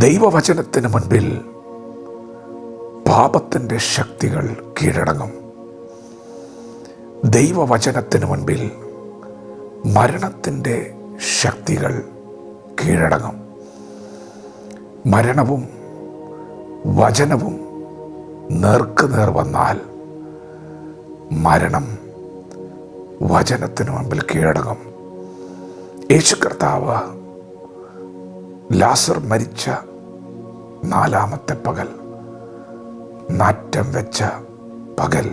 ദൈവവചനത്തിന് മുൻപിൽ പാപത്തിൻ്റെ ശക്തികൾ കീഴടങ്ങും. ദൈവവചനത്തിന് മുൻപിൽ മരണത്തിൻ്റെ ശക്തികൾ കീഴടങ്ങും. മരണവും വചനവും നേർക്കുനേർ വന്നാൽ മരണം വചനത്തിന് മുൻപിൽ കീഴടങ്ങും. യേശു കർത്താവ് ലാസർ മരിച്ച 4-ാമത്തെ പകൽ, നാറ്റം വെച്ച പകൽ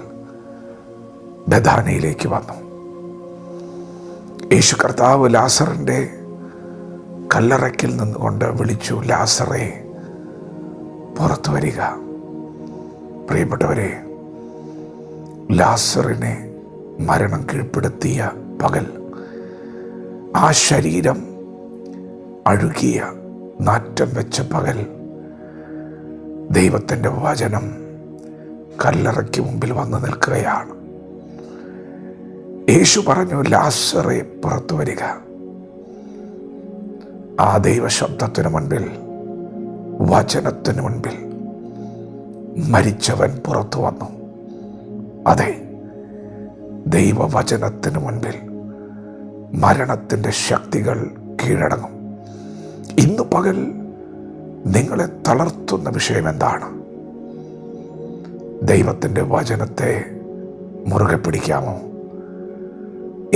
ബഥാനിയിലേക്ക് വന്നു. യേശു കർത്താവ് ലാസറിൻ്റെ കല്ലറയ്ക്കിൽ നിന്നുകൊണ്ട് വിളിച്ചു, ലാസറേ പുറത്തു വരിക. പ്രിയപ്പെട്ടവരെ, ലാസറിനെ മരണം കീഴ്പ്പെടുത്തിയ പകൽ, ആ ശരീരം അഴുകിയ നാറ്റം വെച്ച പകൽ, ദൈവത്തിൻ്റെ വചനം കല്ലറയ്ക്ക് മുമ്പിൽ വന്നു നിൽക്കുകയാണ്. യേശു പറഞ്ഞു, ലാസറേ പുറത്തു വരിക. ആ ദൈവശബ്ദത്തിന് മുൻപിൽ, വചനത്തിന് മുൻപിൽ മരിച്ചവൻ പുറത്തു വന്നു. അതെ, ദൈവവചനത്തിന് മുൻപിൽ മരണത്തിൻ്റെ ശക്തികൾ കീഴടങ്ങും. ഇന്ന് പകൽ നിങ്ങളെ തളർത്തുന്ന വിഷയം എന്താണ്? ദൈവത്തിൻ്റെ വചനത്തെ മുറുകെ പിടിക്കാമോ?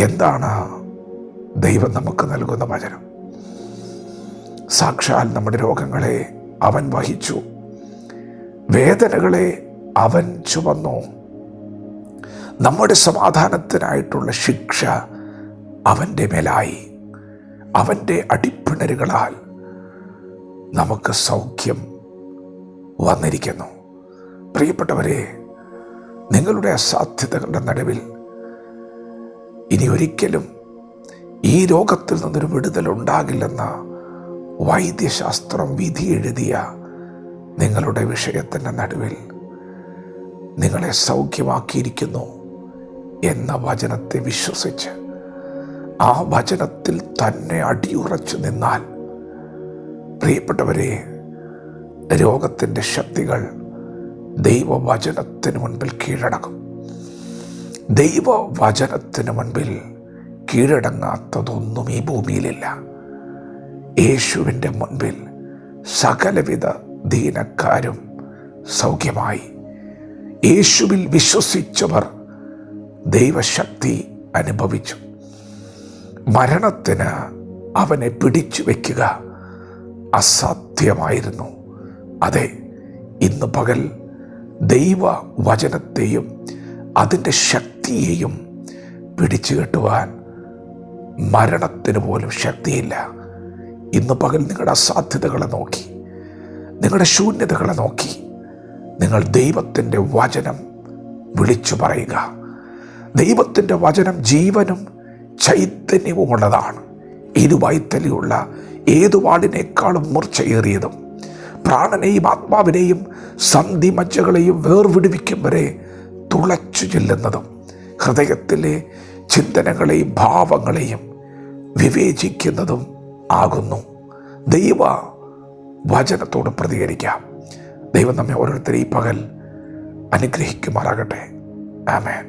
എന്താണ് ദൈവം നമുക്ക് നൽകുന്ന വചനം? സാക്ഷാൽ നമ്മുടെ രോഗങ്ങളെ അവൻ വഹിച്ചു, വേദനകളെ അവൻ ചുമന്നു. നമ്മുടെ സമാധാനത്തിനായിട്ടുള്ള ശിക്ഷ അവൻ്റെ മേലായി. അവൻ്റെ അടിപ്പിണരുകളാൽ നമുക്ക് സൗഖ്യം വന്നിരിക്കുന്നു. പ്രിയപ്പെട്ടവരെ, നിങ്ങളുടെ അസാധ്യതകളുടെ നടുവിൽ ഇനി ഒരിക്കലും ഈ രോഗത്തിൽ നിന്നൊരു വിടുതലുണ്ടാകില്ലെന്ന വൈദ്യശാസ്ത്രം വിധി എഴുതിയ നിങ്ങളുടെ വിഷയത്തിൻ്റെ നടുവിൽ നിങ്ങളെ സൗഖ്യമാക്കിയിരിക്കുന്നു എന്ന വചനത്തെ വിശ്വസിച്ച് ആ വചനത്തിൽ തന്നെ അടിയുറച്ചു നിന്നാൽ, പ്രിയപ്പെട്ടവരെ, രോഗത്തിൻ്റെ ശക്തികൾ ദൈവവചനത്തിന് മുൻപിൽ കീഴടങ്ങും. ദൈവവചനത്തിന് മുൻപിൽ കീഴടങ്ങാത്തതൊന്നും ഈ ഭൂമിയിലില്ല. യേശുവിൻ്റെ മുൻപിൽ സകലവിധ ദീനക്കാരും സൗഖ്യമായി. യേശുവിൽ വിശ്വസിച്ചവർ ദൈവശക്തി അനുഭവിച്ചു. മരണത്തിന് അവനെ പിടിച്ചു വയ്ക്കുക അസാധ്യമായിരുന്നു. അതെ, ഇന്ന് പകൽ ദൈവവചനത്തെയും അതിൻ്റെ ശക്തിയെയും പിടിച്ചു കെട്ടുവാൻ മരണത്തിന് പോലും ശക്തിയില്ല. ഇന്ന് പകൽ നിങ്ങളുടെ അസാധ്യതകളെ നോക്കി, നിങ്ങളുടെ ശൂന്യതകളെ നോക്കി നിങ്ങൾ ദൈവത്തിൻ്റെ വചനം വിളിച്ചു പറയുക. ദൈവത്തിൻ്റെ വചനം ജീവനും ചൈതന്യവുമുള്ളതാണ്. ഇരുവായ്ത്തലയുള്ള ഏതു വാളിനേക്കാളും മൂർച്ചയേറിയതും പ്രാണനെയും ആത്മാവിനെയും സന്ധിമജ്ജകളെയും വേർവിടുവിക്കും വരെ തുളച്ചു ചെല്ലുന്നതും ഹൃദയത്തിലെ ചിന്തനങ്ങളെയും ഭാവങ്ങളെയും വിവേചിക്കുന്നതും ആകുന്നു. ദൈവ വചനത്തോട് പ്രതികരിക്കാം. ദൈവം നമ്മെ ഓരോരുത്തരെയും ഈ പകൽ അനുഗ്രഹിക്കുമാറാകട്ടെ. ആമേൻ.